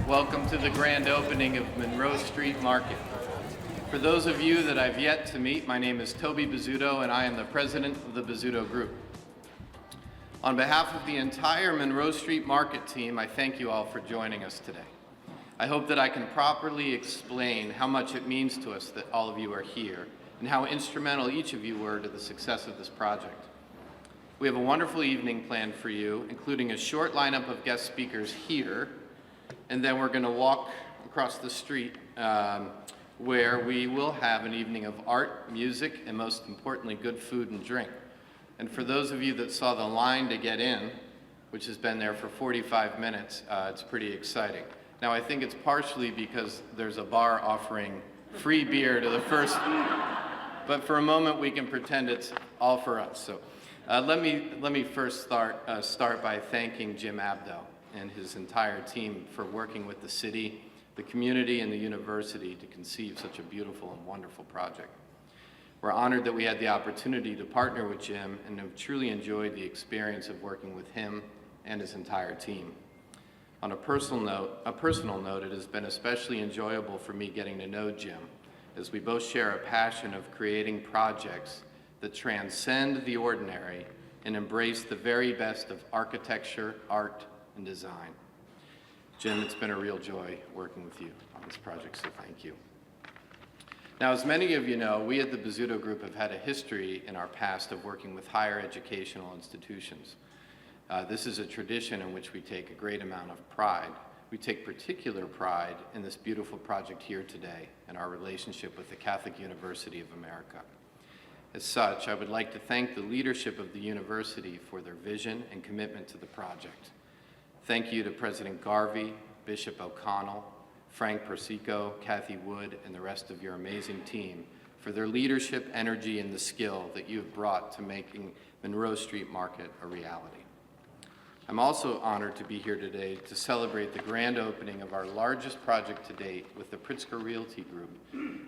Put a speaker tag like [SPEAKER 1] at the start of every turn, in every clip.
[SPEAKER 1] Welcome to the grand opening of Monroe Street Market. For those of you that I've yet to meet, my name is Toby Bizzuto and I am the president of the Bizzuto Group. On behalf of the entire Monroe Street Market team, I thank you all for joining us today. I hope that I can properly explain how much it means to us that all of you are here and how instrumental each of you were to the success of this project. We have a wonderful evening planned for you, including a short lineup of guest speakers here, and then we're going to walk across the street where we will have an evening of art, music, and most importantly, good food and drink. And for those of you that saw the line to get in, which has been there for 45 minutes, it's pretty exciting. Now, I think it's partially because there's a bar offering free beer to the first, but for a moment we can pretend it's all for us. So let me first start by thanking Jim Abdo and his entire team for working with the city, the community, and the university to conceive such a beautiful and wonderful project. We're honored that we had the opportunity to partner with Jim and have truly enjoyed the experience of working with him and his entire team. On a personal note, it has been especially enjoyable for me getting to know Jim, as we both share a passion of creating projects that transcend the ordinary and embrace the very best of architecture, art, and design. Jim, it's been a real joy working with you on this project, so thank you. Now, as many of you know, we at the Bizzuto Group have had a history in our past of working with higher educational institutions. This is a tradition in which we take a great amount of pride. We take particular pride in this beautiful project here today and our relationship with the Catholic University of America. As such, I would like to thank the leadership of the university for their vision and commitment to the project. Thank you to President Garvey, Bishop O'Connell, Frank Persico, Kathy Wood, and the rest of your amazing team for their leadership, energy, and the skill that you have brought to making Monroe Street Market a reality. I'm also honored to be here today to celebrate the grand opening of our largest project to date with the Pritzker Realty Group,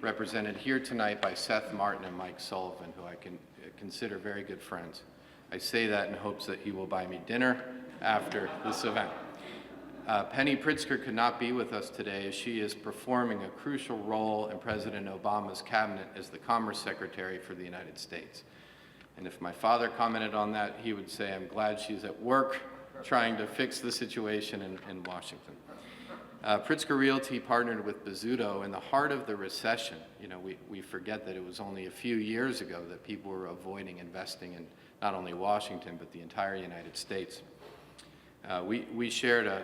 [SPEAKER 1] represented here tonight by Seth Martin and Mike Sullivan, who I consider very good friends. I say that in hopes that he will buy me dinner after this event. Penny Pritzker could not be with us today as she is performing a crucial role in President Obama's cabinet as the Commerce Secretary for the United States. And if my father commented on that, he would say, I'm glad she's at work trying to fix the situation in Washington. Pritzker Realty partnered with Bizzuto in the heart of the recession. You know, we forget that it was only a few years ago that people were avoiding investing in not only Washington, but the entire United States. We shared a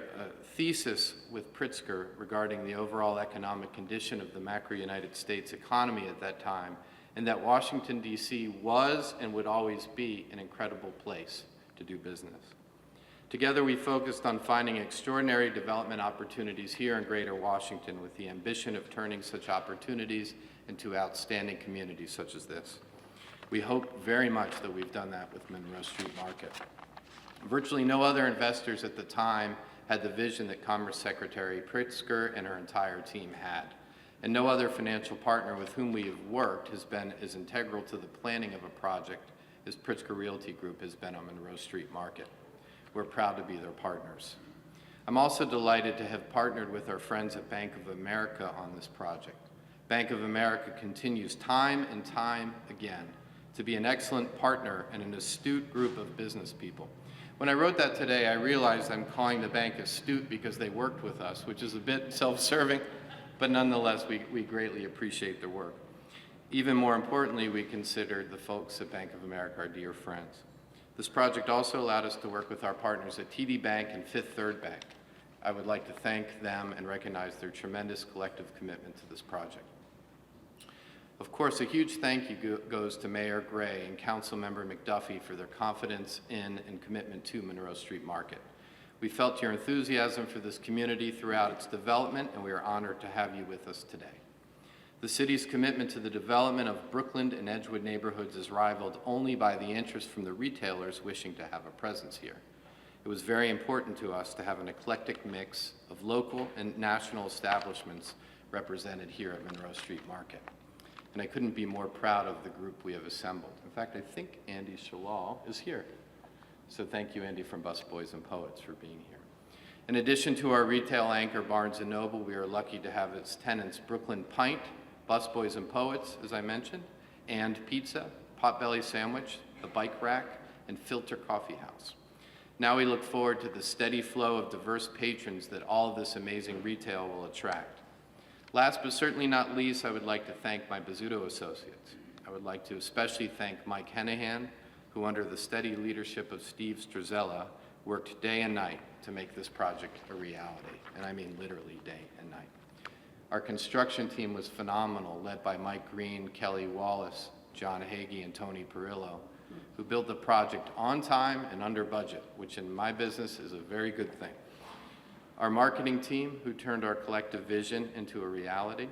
[SPEAKER 1] thesis with Pritzker regarding the overall economic condition of the macro United States economy at that time, and that Washington, D.C. was and would always be an incredible place to do business. Together, we focused on finding extraordinary development opportunities here in Greater Washington with the ambition of turning such opportunities into outstanding communities such as this. We hope very much that we've done that with Monroe Street Market. Virtually no other investors at the time had the vision that Commerce Secretary Pritzker and her entire team had. And no other financial partner with whom we have worked has been as integral to the planning of a project as Pritzker Realty Group has been on Monroe Street Market. We're proud to be their partners. I'm also delighted to have partnered with our friends at Bank of America on this project. Bank of America continues time and time again to be an excellent partner and an astute group of business people. When I wrote that today, I realized I'm calling the bank astute because they worked with us, which is a bit self-serving, but nonetheless, we greatly appreciate their work. Even more importantly, we considered the folks at Bank of America our dear friends. This project also allowed us to work with our partners at TD Bank and Fifth Third Bank. I would like to thank them and recognize their tremendous collective commitment to this project. Of course, a huge thank you goes to Mayor Gray and Councilmember McDuffie for their confidence in and commitment to Monroe Street Market. We felt your enthusiasm for this community throughout its development, and we are honored to have you with us today. The city's commitment to the development of Brookland and Edgewood neighborhoods is rivaled only by the interest from the retailers wishing to have a presence here. It was very important to us to have an eclectic mix of local and national establishments represented here at Monroe Street Market. And I couldn't be more proud of the group we have assembled. In fact, I think Andy Shalal is here. So thank you, Andy, from Busboys and Poets, for being here. In addition to our retail anchor Barnes & Noble, we are lucky to have its tenants Brookland Pint, Busboys and Poets, as I mentioned, and Pizza, Potbelly Sandwich, The Bike Rack, and Filter Coffee House. Now we look forward to the steady flow of diverse patrons that all of this amazing retail will attract. Last but certainly not least, I would like to thank my Bozzuto associates. I would like to especially thank Mike Hennihan, who under the steady leadership of Steve Struzella, worked day and night to make this project a reality, and I mean literally day and night. Our construction team was phenomenal, led by Mike Green, Kelly Wallace, John Hagee, and Tony Perillo, who built the project on time and under budget, which in my business is a very good thing. Our marketing team, who turned our collective vision into a reality.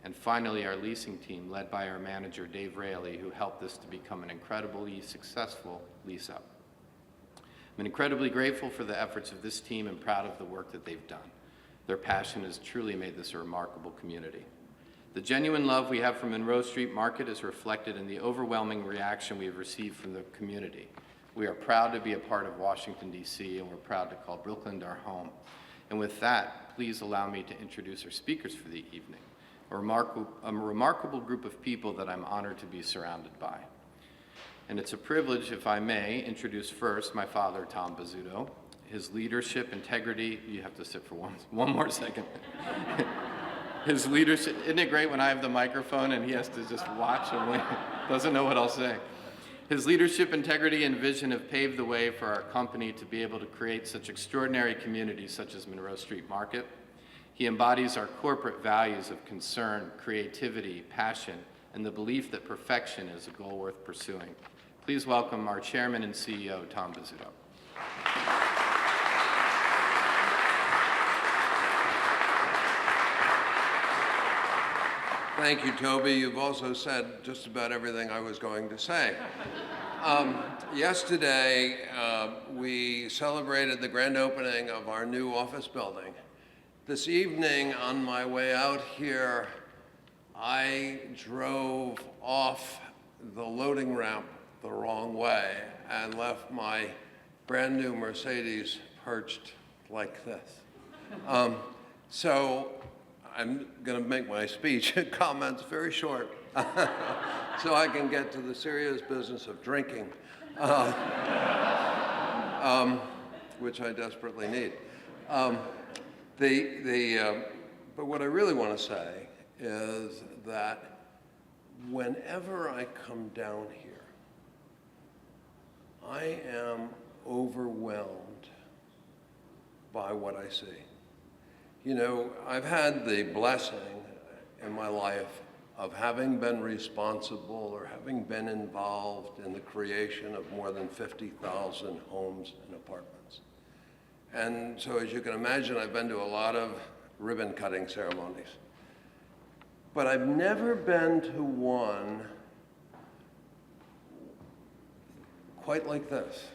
[SPEAKER 1] And finally, our leasing team, led by our manager, Dave Raley, who helped this to become an incredibly successful lease-up. I'm incredibly grateful for the efforts of this team and proud of the work that they've done. Their passion has truly made this a remarkable community. The genuine love we have for Monroe Street Market is reflected in the overwhelming reaction we have received from the community. We are proud to be a part of Washington, D.C., and we're proud to call Brookland our home. And with that, please allow me to introduce our speakers for the evening, a remarkable group of people that I'm honored to be surrounded by. And it's a privilege, if I may, introduce first my father, Tom Bozzuto. His leadership, integrity, you have to sit for one more second. His leadership, isn't it great when I have the microphone and he has to just watch and doesn't know what I'll say. His leadership, integrity, and vision have paved the way for our company to be able to create such extraordinary communities such as Monroe Street Market. He embodies our corporate values of concern, creativity, passion, and the belief that perfection is a goal worth pursuing. Please welcome our chairman and CEO, Tom Bozzuto.
[SPEAKER 2] Thank you, Toby. You've also said just about everything I was going to say. Yesterday, we celebrated the grand opening of our new office building. This evening, on my way out here, I drove off the loading ramp the wrong way and left my brand new Mercedes perched like this. So I'm going to make my speech and comments very short so I can get to the serious business of drinking, which I desperately need. But what I really want to say is that whenever I come down here, I am overwhelmed by what I see. You know, I've had the blessing in my life of having been responsible or having been involved in the creation of more than 50,000 homes and apartments. And so as you can imagine, I've been to a lot of ribbon cutting ceremonies. But I've never been to one quite like this.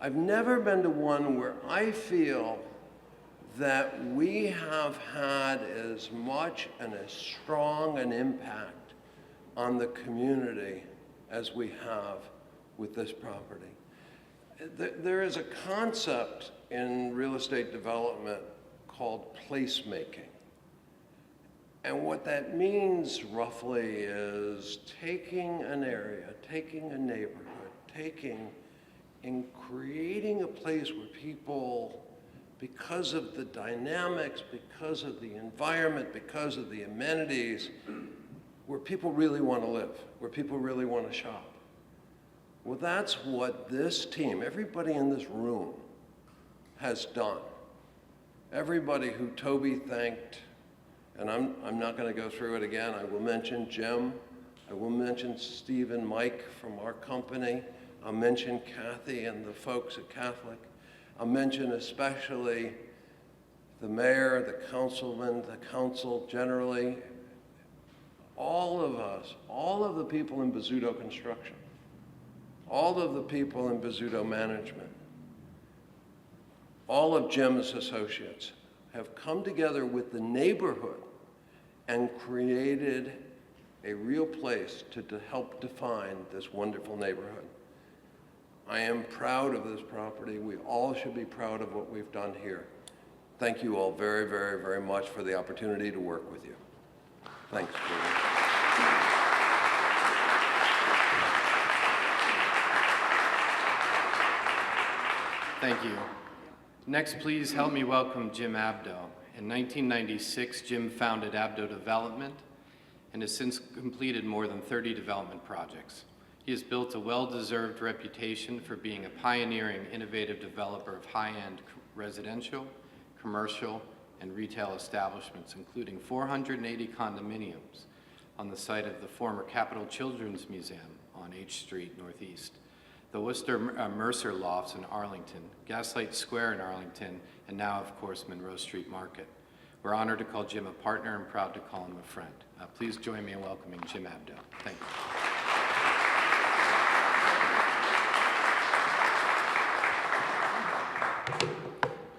[SPEAKER 2] I've never been to one where I feel that we have had as much and as strong an impact on the community as we have with this property. There is a concept in real estate development called placemaking. And what that means roughly is taking an area, taking a neighborhood, and creating a place where people, because of the dynamics, because of the environment, because of the amenities, where people really want to live, where people really want to shop. Well, that's what this team, everybody in this room, has done. Everybody who Toby thanked, and I'm not going to go through it again. I will mention Jim. I will mention Steve and Mike from our company. I'll mention Kathy and the folks at Catholic. I'll mention especially the mayor, the councilman, the council generally, all of us, all of the people in Bozzuto Construction, all of the people in Bozzuto Management, all of Jim's associates have come together with the neighborhood and created a real place to help define this wonderful neighborhood. I am proud of this property. We all should be proud of what we've done here. thank you all very, very, very much for the opportunity to work with you. Thanks, Julie.
[SPEAKER 1] Thank you. Next, please help me welcome Jim Abdo. In 1996, Jim founded Abdo Development and has since completed more than 30 development projects. He has built a well-deserved reputation for being a pioneering, innovative developer of high-end residential, commercial, and retail establishments, including 480 condominiums on the site of the former Capitol Children's Museum on H Street Northeast, the Worcester Mercer Lofts in Arlington, Gaslight Square in Arlington, and now, of course, Monroe Street Market. We're honored to call Jim a partner and proud to call him a friend. Please join me in welcoming Jim Abdo. Thank you.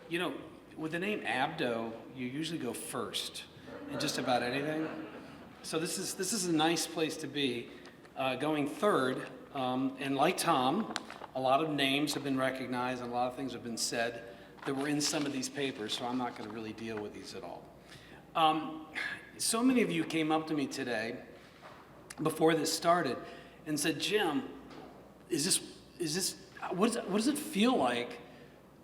[SPEAKER 3] You know, with the name Abdo, you usually go first in just about anything. So this is a nice place to be, going third. And like Tom, a lot of names have been recognized and a lot of things have been said that were in some of these papers, so I'm not going to really deal with these at all. So many of you came up to me today before this started and said, Jim, what does it feel like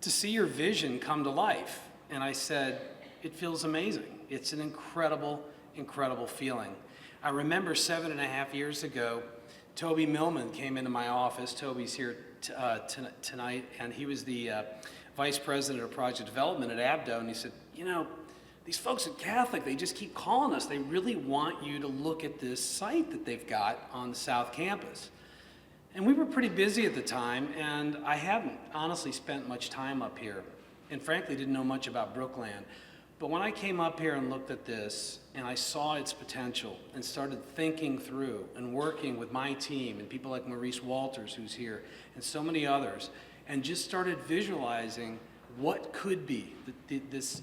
[SPEAKER 3] to see your vision come to life? And I said, it feels amazing. It's an incredible, incredible feeling. I remember 7.5 years ago, Toby Millman came into my office. Toby's here tonight, and he was the Vice President of Project Development at Abdo, and he said, you know, these folks at Catholic, they just keep calling us. They really want you to look at this site that they've got on the South Campus. And we were pretty busy at the time, and I hadn't honestly spent much time up here, and frankly didn't know much about Brookland. But when I came up here and looked at this, and I saw its potential, and started thinking through and working with my team, and people like Maurice Walters, who's here, and so many others, and just started visualizing what could be this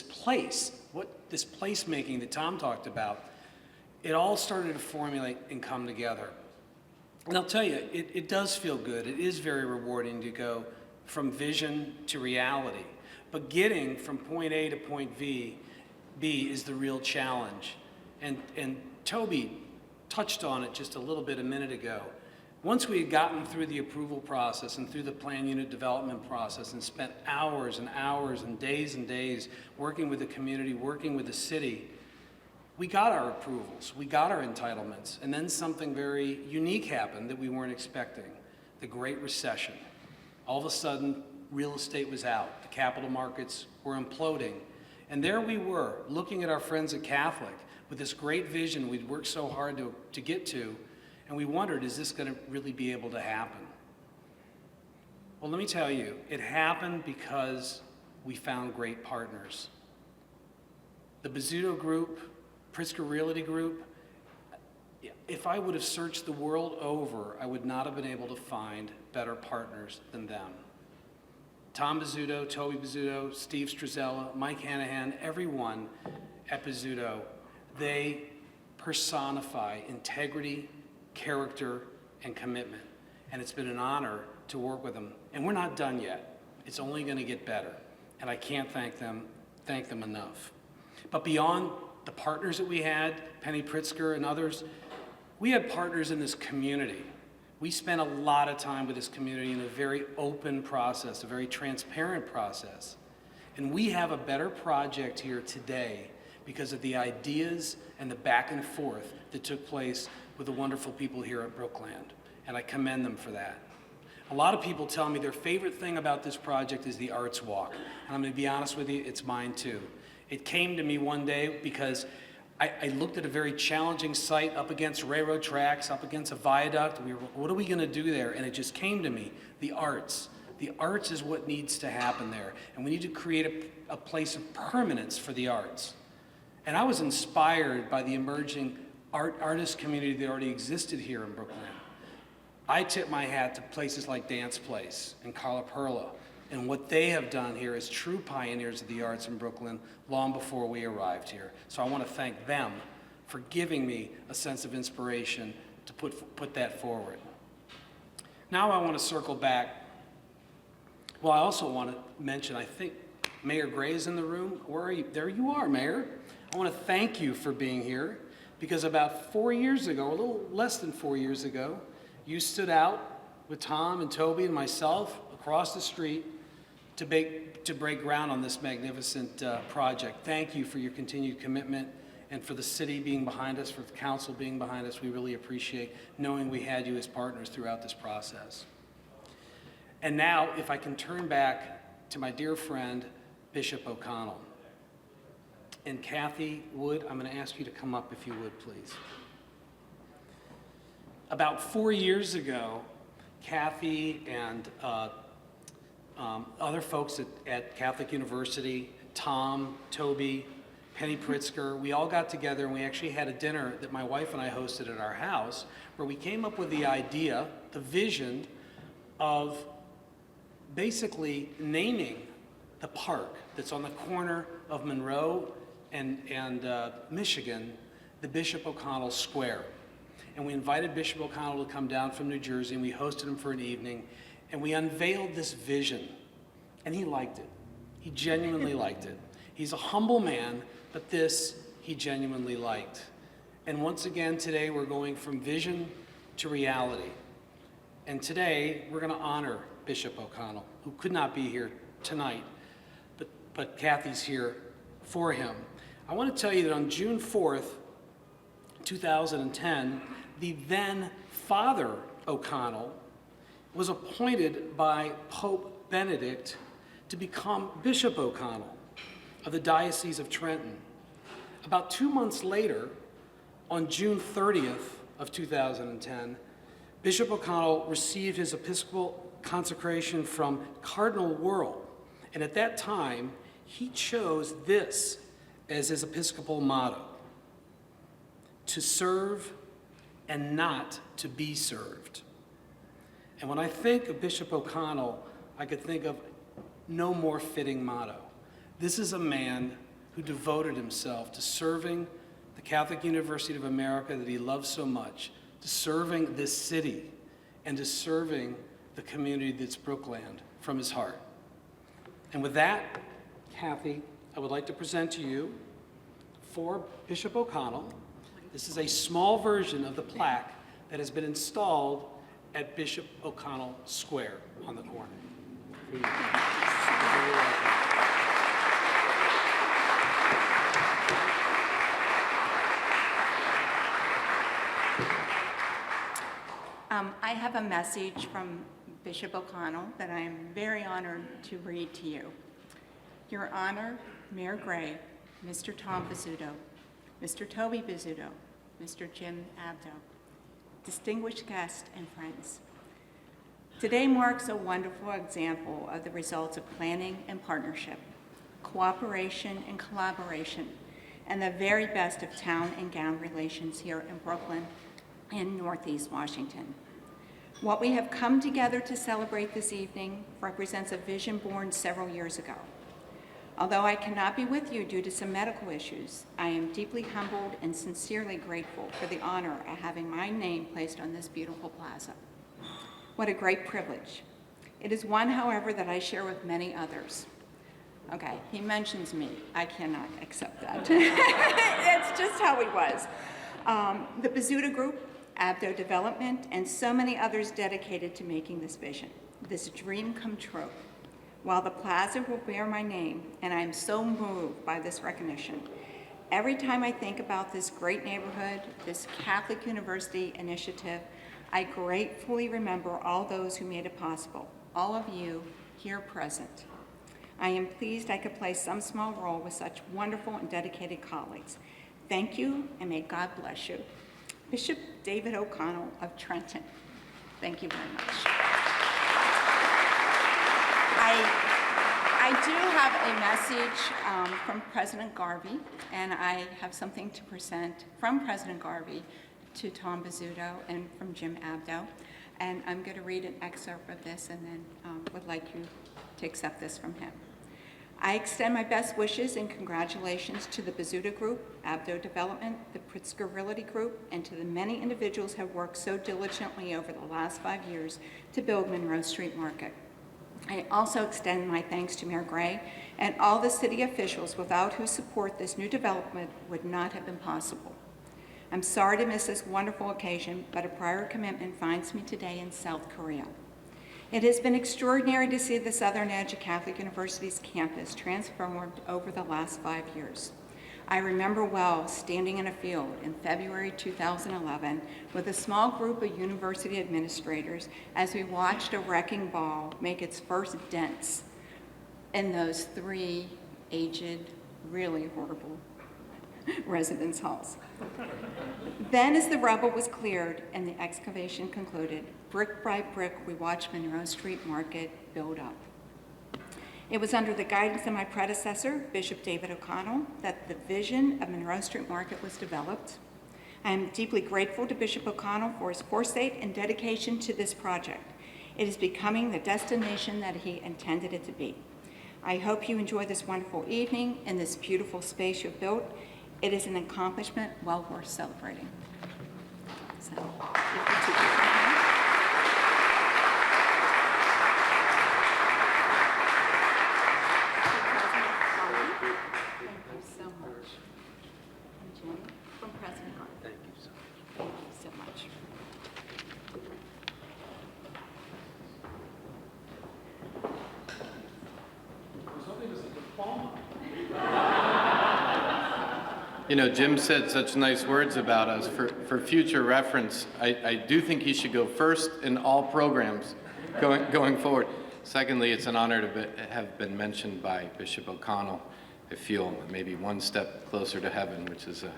[SPEAKER 3] place, what this placemaking that Tom talked about, it all started to formulate and come together. And I'll tell you, it does feel good. It is very rewarding to go from vision to reality. But getting from point A to point B is the real challenge. And Toby touched on it just a little bit a minute ago. Once we had gotten through the approval process and through the plan unit development process and spent hours and hours and days working with the community, working with the city, we got our approvals, we got our entitlements, and then something very unique happened that we weren't expecting, the Great Recession. All of a sudden, real estate was out, the capital markets were imploding, and there we were, looking at our friends at Catholic with this great vision we'd worked so hard to get to, and we wondered, is this going to really be able to happen? Well, let me tell you, it happened because we found great partners. The Bizzuto Group, Pritzker Realty Group, if I would have searched the world over, I would not have been able to find better partners than them. Tom Bizzuto, Toby Bizzuto, Steve Struzella, Mike Hanahan, everyone at Bizzuto, they personify integrity, character, and commitment. And it's been an honor to work with them. And we're not done yet. It's only going to get better. And I can't thank them enough. But beyond the partners that we had, Penny Pritzker and others, we had partners in this community. We spent a lot of time with this community in a very open process, a very transparent process. And we have a better project here today because of the ideas and the back and forth that took place with the wonderful people here at Brookland. And I commend them for that. A lot of people tell me their favorite thing about this project is the Arts Walk. And I'm going to be honest with you, it's mine too. It came to me one day because I looked at a very challenging site up against railroad tracks, up against a viaduct. We were, what are we going to do there? And it just came to me, the arts. The arts is what needs to happen there. And we need to create a place of permanence for the arts. And I was inspired by the emerging artist community that already existed here in Brookland. I tip my hat to places like Dance Place and Carla Perla and what they have done here as true pioneers of the arts in Brooklyn long before we arrived here. So I want to thank them for giving me a sense of inspiration to put that forward. Now I want to circle back. Well, I also want to mention, I think Mayor Gray is in the room. Where are you? There you are, Mayor. I want to thank you for being here because about 4 years ago, a little less than 4 years ago, you stood out with Tom and Toby and myself across the street to break ground on this magnificent project. Thank you for your continued commitment and for the city being behind us, for the council being behind us. We really appreciate knowing we had you as partners throughout this process. And now, if I can turn back to my dear friend, Bishop O'Connell. And Kathy Wood, I'm going to ask you to come up if you would, please. About 4 years ago, Kathy and other folks at Catholic University, Tom, Toby, Penny Pritzker, we all got together and we actually had a dinner that my wife and I hosted at our house where we came up with the idea, the vision of basically naming the park that's on the corner of Monroe and Michigan, the Bishop O'Connell Square. And we invited Bishop O'Connell to come down from New Jersey and we hosted him for an evening and we unveiled this vision. And he liked it. He genuinely liked it. He's a humble man, but this he genuinely liked. And once again today we're going from vision to reality. And today we're going to honor Bishop O'Connell, who could not be here tonight, but Kathy's here for him. I want to tell you that on June 4th, 2010, the then Father O'Connell was appointed by Pope Benedict to become Bishop O'Connell of the Diocese of Trenton. About 2 months later, on June 30th of 2010, Bishop O'Connell received his episcopal consecration from Cardinal Wuerl. And at that time, he chose this as his episcopal motto: to serve and not to be served. And when I think of Bishop O'Connell, I could think of no more fitting motto. This is a man who devoted himself to serving the Catholic University of America that he loves so much, to serving this city, and to serving the community that's Brookland from his heart. And with that, Kathy, I would like to present to you for Bishop O'Connell. This is a small version of the plaque that has been installed at Bishop O'Connell Square on the corner. You're very welcome.
[SPEAKER 4] I have a message from Bishop O'Connell that I am very honored to read to you. Your Honor, Mayor Gray, Mr. Tom Bizzuto, Mr. Toby Bizzuto, Mr. Jim Abdo, distinguished guests and friends. Today marks a wonderful example of the results of planning and partnership, cooperation and collaboration, and the very best of town and gown relations here in Brooklyn and Northeast Washington. What we have come together to celebrate this evening represents a vision born several years ago. Although I cannot be with you due to some medical issues, I am deeply humbled and sincerely grateful for the honor of having my name placed on this beautiful plaza. What a great privilege. It is one, however, that I share with many others. Okay, he mentions me. I cannot accept that. It's just how he was. The Bizzuto Group, Abdo Development, and so many others dedicated to making this vision, this dream come true. While the plaza will bear my name, and I am so moved by this recognition, every time I think about this great neighborhood, this Catholic University initiative, I gratefully remember all those who made it possible, all of you here present. I am pleased I could play some small role with such wonderful and dedicated colleagues. Thank you, and may God bless you. Bishop David O'Connell of Trenton. Thank you very much. I do have a message from President Garvey, and I have something to present from President Garvey to Tom Bizzuto and from Jim Abdo. And I'm going to read an excerpt of this and then would like you to accept this from him. I extend my best wishes and congratulations to the Bizzuto Group, Abdo Development, the Pritzker Realty Group, and to the many individuals who have worked so diligently over the last 5 years to build Monroe Street Market. I also extend my thanks to Mayor Gray and all the city officials without whose support this new development would not have been possible. I'm sorry to miss this wonderful occasion, but a prior commitment finds me today in South Korea. It has been extraordinary to see the Southern Edge of Catholic University's campus transformed over the last 5 years. I remember well standing in a field in February 2011 with a small group of university administrators as we watched a wrecking ball make its first dents in those 3 aged, really horrible residence halls. Then, as the rubble was cleared and the excavation concluded, brick by brick, we watched Monroe Street Market build up. It was under the guidance of my predecessor, Bishop David O'Connell, that the vision of Monroe Street Market was developed. I am deeply grateful to Bishop O'Connell for his foresight and dedication to this project. It is becoming the destination that he intended it to be. I hope you enjoy this wonderful evening in this beautiful space you've built. It is an accomplishment well worth celebrating. So, if you two could come up. Thank you so much. And Jim, from President Hart. Thank you so much. Thank you so much.
[SPEAKER 1] You know, Jim said such nice words about us. For future reference, I do think he should go first in all programs going forward. Secondly, it's an honor to have been mentioned by Bishop O'Connell. I feel maybe one step closer to heaven, which is a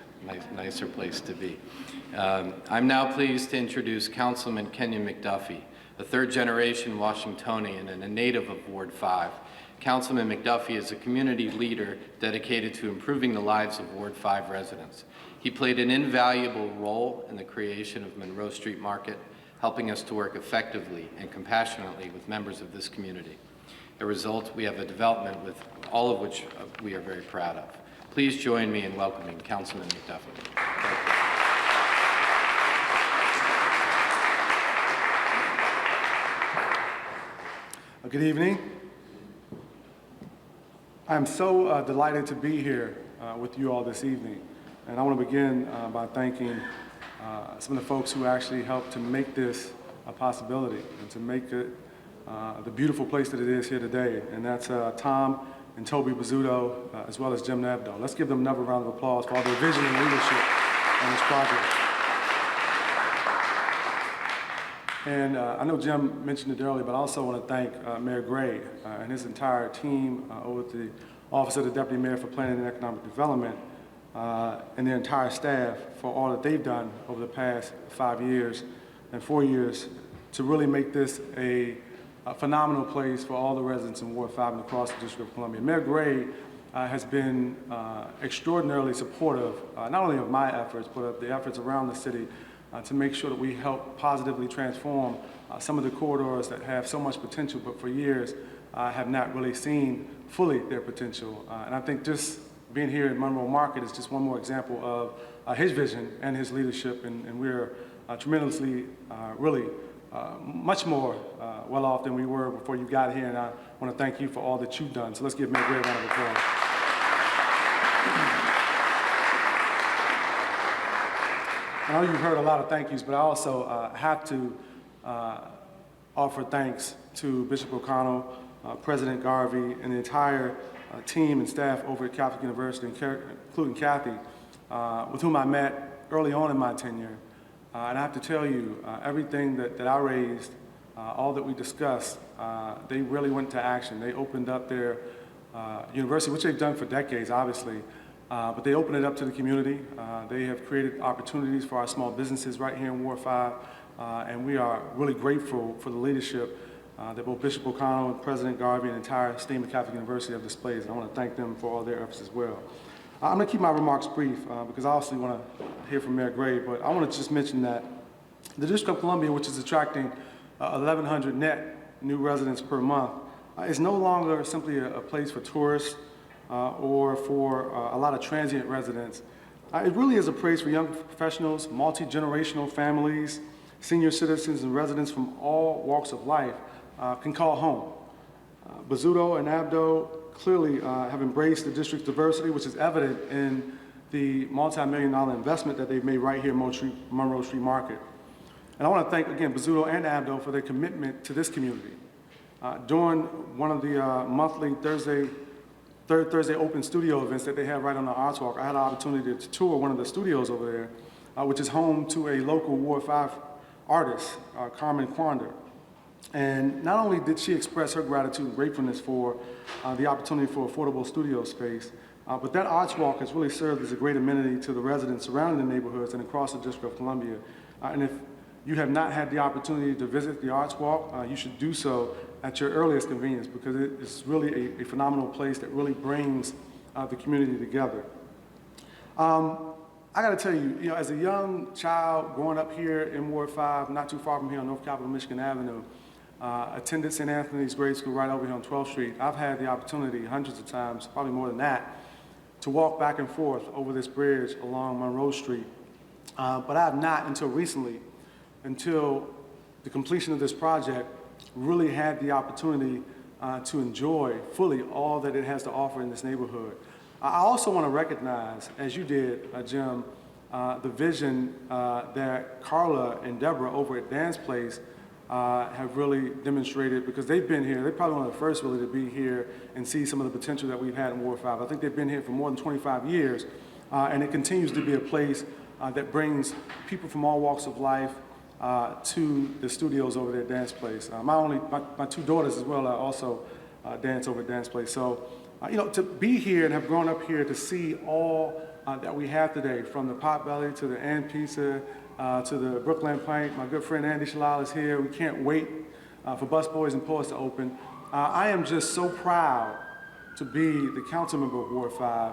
[SPEAKER 1] nicer place to be. I'm now pleased to introduce Councilman Kenyon McDuffie, a third-generation Washingtonian and a native of Ward 5. Councilman McDuffie is a community leader dedicated to improving the lives of Ward 5 residents. He played an invaluable role in the creation of Monroe Street Market, helping us to work effectively and compassionately with members of this community. As a result, we have a development with all of which we are very proud of. Please join me in welcoming Councilman McDuffie.
[SPEAKER 5] Good evening. I'm so delighted to be here with you all this evening. And I want to begin by thanking some of the folks who actually helped to make this a possibility and to make it the beautiful place that it is here today. And that's Tom and Toby Bizzuto, as well as Jim Nabdo. Let's give them another round of applause for all their vision and leadership on this project. And I know Jim mentioned it earlier, but I also want to thank Mayor Gray and his entire team over at the Office of the Deputy Mayor for Planning and Economic Development and their entire staff for all that they've done over the past 5 years and 4 years to really make this a phenomenal place for all the residents in Ward 5 and across the District of Columbia. Mayor Gray has been extraordinarily supportive, not only of my efforts, but of the efforts around the city to make sure that we help positively transform some of the corridors that have so much potential, but for years have not really seen fully their potential. And I think just being here in Monroe Market is just one more example of his vision and his leadership, and we're tremendously, really much more well off than we were before you got here, and I want to thank you for all that you've done. So let's give Mayor Gray a round of applause. I know you've heard a lot of thank yous, but I also have to offer thanks to Bishop O'Connell, President Garvey, and the entire team and staff over at Catholic University, including Kathy, with whom I met early on in my tenure. And I have to tell you, everything that I raised, all that we discussed, they really went to action. They opened up their university, which they've done for decades, obviously, but they opened it up to the community. They have created opportunities for our small businesses right here in Ward 5, and we are really grateful for the leadership that both Bishop O'Connell and President Garvey and the entire team of Catholic University have displayed. And I want to thank them for all their efforts as well. I'm going to keep my remarks brief because I obviously want to hear from Mayor Gray, but I want to just mention that the District of Columbia, which is attracting 1,100 net new residents per month, is no longer simply a place for tourists or for a lot of transient residents. It really is a place where young professionals, multi-generational families, senior citizens, and residents from all walks of life can call home. Bizzuto and Abdo clearly have embraced the district's diversity, which is evident in the multi-million-dollar investment that they've made right here in Monroe Street Market. And I want to thank, again, Bizzuto and Abdo for their commitment to this community. During one of the monthly third Thursday open studio events that they have right on the Arts Walk, I had an opportunity to tour one of the studios over there, which is home to a local Ward 5 artist, Carmen Quander. And not only did she express her gratitude and gratefulness for the opportunity for affordable studio space, but that Arts Walk has really served as a great amenity to the residents surrounding the neighborhoods and across the District of Columbia. And if you have not had the opportunity to visit the Arts Walk, you should do so at your earliest convenience, because it's really a phenomenal place that really brings the community together. I got to tell you, as a young child growing up here in Ward 5, not too far from here on North Capitol Michigan Avenue, attended St. Anthony's grade school right over here on 12th Street. I've had the opportunity hundreds of times, probably more than that, to walk back and forth over this bridge along Monroe Street. But I have not until recently, until the completion of this project, really had the opportunity to enjoy fully all that it has to offer in this neighborhood. I also want to recognize, as you did, Jim, the vision that Carla and Deborah over at Dan's Place have really demonstrated, because they've been here. They're probably one of the first really to be here and see some of the potential that we've had in Ward 5. I think they've been here for more than 25 years, and it continues to be a place that brings people from all walks of life to the studios over there at Dan's Place. My two daughters as well also dance over at Dan's Place. So, to be here and have grown up here to see all that we have today, from the Potbelly to the And Pizza to the Brookland Pint. My good friend Andy Shalal is here. We can't wait for Busboys and Poets to open. I am just so proud to be the council member of Ward 5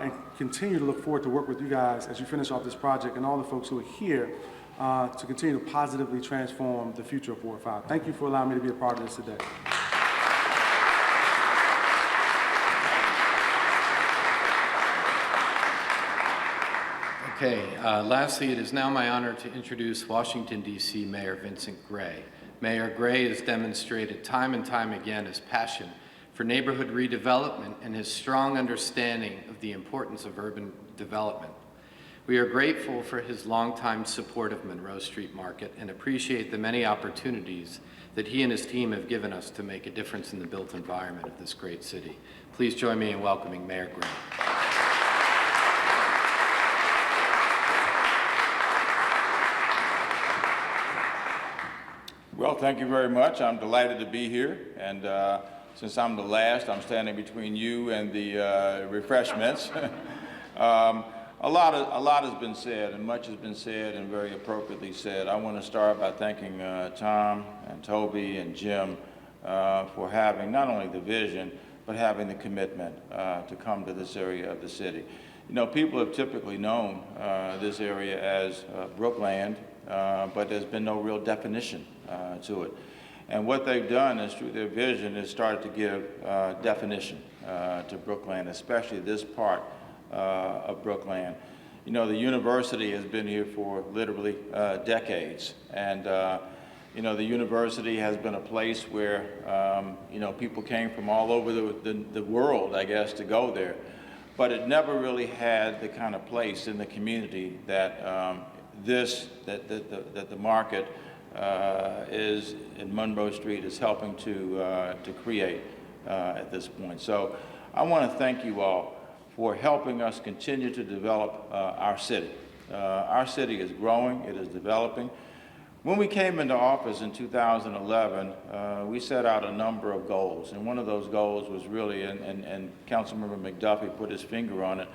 [SPEAKER 5] and continue to look forward to work with you guys as you finish off this project, and all the folks who are here to continue to positively transform the future of Ward 5. Thank you for allowing me to be a part of this today.
[SPEAKER 1] Okay, lastly, it is now my honor to introduce Washington, D.C. Mayor Vincent Gray. Mayor Gray has demonstrated time and time again his passion for neighborhood redevelopment and his strong understanding of the importance of urban development. We are grateful for his longtime support of Monroe Street Market and appreciate the many opportunities that he and his team have given us to make a difference in the built environment of this great city. Please join me in welcoming Mayor Gray.
[SPEAKER 6] Well, thank you very much. I'm delighted to be here, and since I'm the last, I'm standing between you and the refreshments. A lot has been said, and much has been said, and very appropriately said. I want to start by thanking Tom and Toby and Jim for having not only the vision, but having the commitment to come to this area of the city. People have typically known this area as Brookland, but there's been no real definition to it. And what they've done is, through their vision, is started to give definition to Brookland, especially this part of Brookland. The university has been here for literally decades, and the university has been a place where people came from all over the world, I guess, to go there, but it never really had the kind of place in the community that that the market is in Monroe Street is helping to create at this point. So I want to thank you all for helping us continue to develop our city. Our city is growing, it is developing. When we came into office in 2011, we set out a number of goals, and one of those goals was really, and Councilmember McDuffie put his finger on it,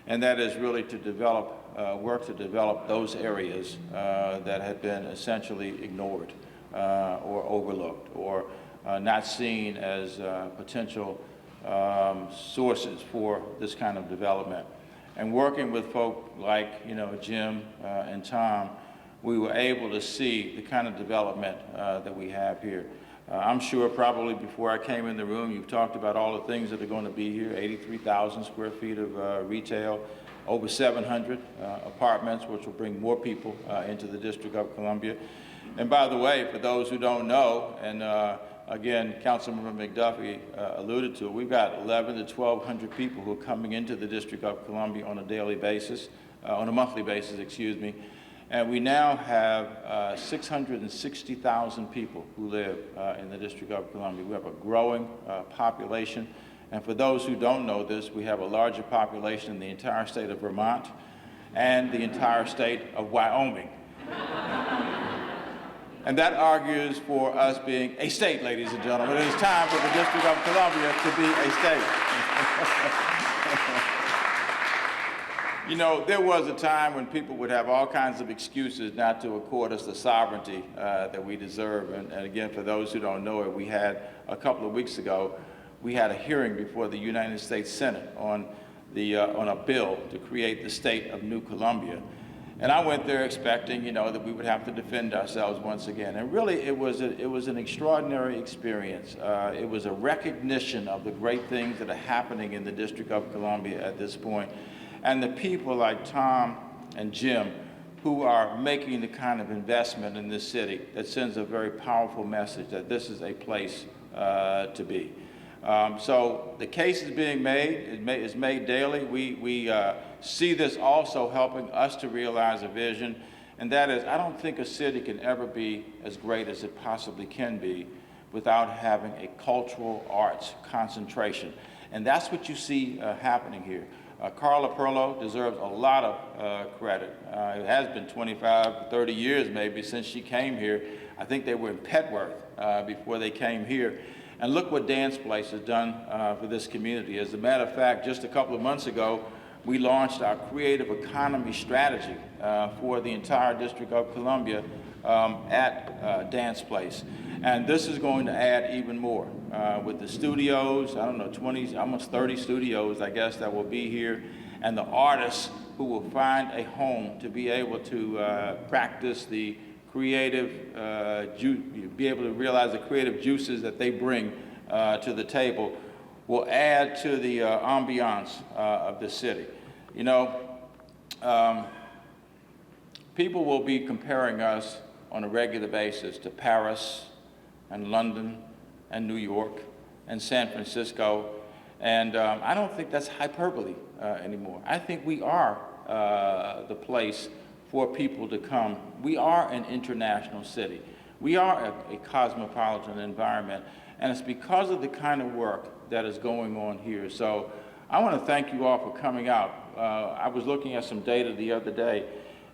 [SPEAKER 6] and that is really to develop, work to develop those areas that had been essentially ignored or overlooked or not seen as potential sources for this kind of development. And working with folk like Jim and Tom, we were able to see the kind of development that we have here. I'm sure probably before I came in the room, you've talked about all the things that are going to be here: 83,000 square feet of retail, over 700 apartments, which will bring more people into the District of Columbia. And by the way, for those who don't know, and again, Councilmember McDuffie alluded to it. We've got 1,100 to 1,200 people who are coming into the District of Columbia on a daily basis, on a monthly basis, excuse me. And we now have 660,000 people who live in the District of Columbia. We have a growing population. And for those who don't know this, we have a larger population in the entire state of Vermont and the entire state of Wyoming. And that argues for us being a state, ladies and gentlemen. It is time for the District of Columbia to be a state. You know, there was a time when people would have all kinds of excuses not to accord us the sovereignty that we deserve. And again, for those who don't know it, we had a couple of weeks ago, we had a hearing before the United States Senate on a bill to create the state of New Columbia. And I went there expecting, you know, that we would have to defend ourselves once again. And really, it was an extraordinary experience. It was a recognition of the great things that are happening in the District of Columbia at this point. And the people like Tom and Jim, who are making the kind of investment in this city that sends a very powerful message that this is a place to be. So the case is being made, is made daily. We see this also helping us to realize a vision, and that is, I don't think a city can ever be as great as it possibly can be without having a cultural arts concentration. And that's what you see happening here. Carla Perlow deserves a lot of credit. It has been 25, 30 years maybe since she came here. I think they were in Petworth before they came here. And look what Dance Place has done for this community. As a matter of fact, just a couple of months ago, we launched our creative economy strategy for the entire District of Columbia at Dance Place. And this is going to add even more with the studios, I don't know, 20, almost 30 studios, I guess, that will be here, and the artists who will find a home to be able to practice the creative, be able to realize the creative juices that they bring to the table will add to the ambiance of the city. You know, people will be comparing us on a regular basis to Paris and London and New York and San Francisco, and I don't think that's hyperbole anymore. I think we are the place for people to come. We are an international city. We are a cosmopolitan environment, and it's because of the kind of work that is going on here. So I want to thank you all for coming out. I was looking at some data the other day,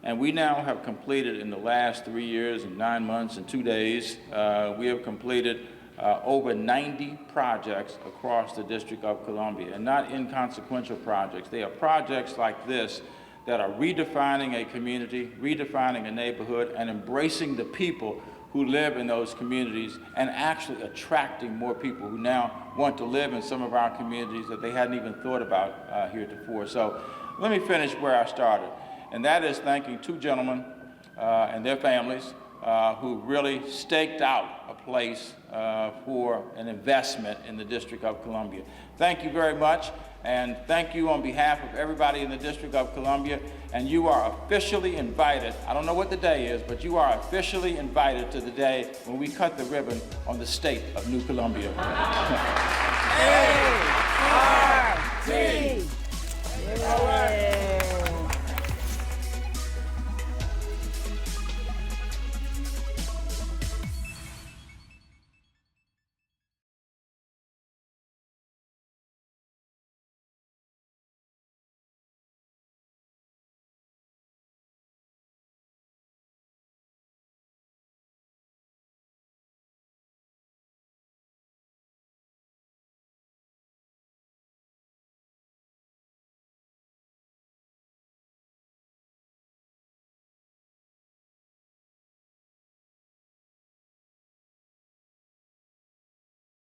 [SPEAKER 6] and we now have completed in the last 3 years and 9 months and 2 days, we have completed over 90 projects across the District of Columbia, and not inconsequential projects. They are projects like this that are redefining a community, redefining a neighborhood, and embracing the people who live in those communities and actually attracting more people who now want to live in some of our communities that they hadn't even thought about heretofore. So let me finish where I started, and that is thanking two gentlemen and their families who really staked out a place for an investment in the District of Columbia. Thank you very much, and thank you on behalf of everybody in the District of Columbia, and you are officially invited. I don't know what the day is, but you are officially invited to the day when we cut the ribbon on the state of New Columbia.
[SPEAKER 7] A-R-T!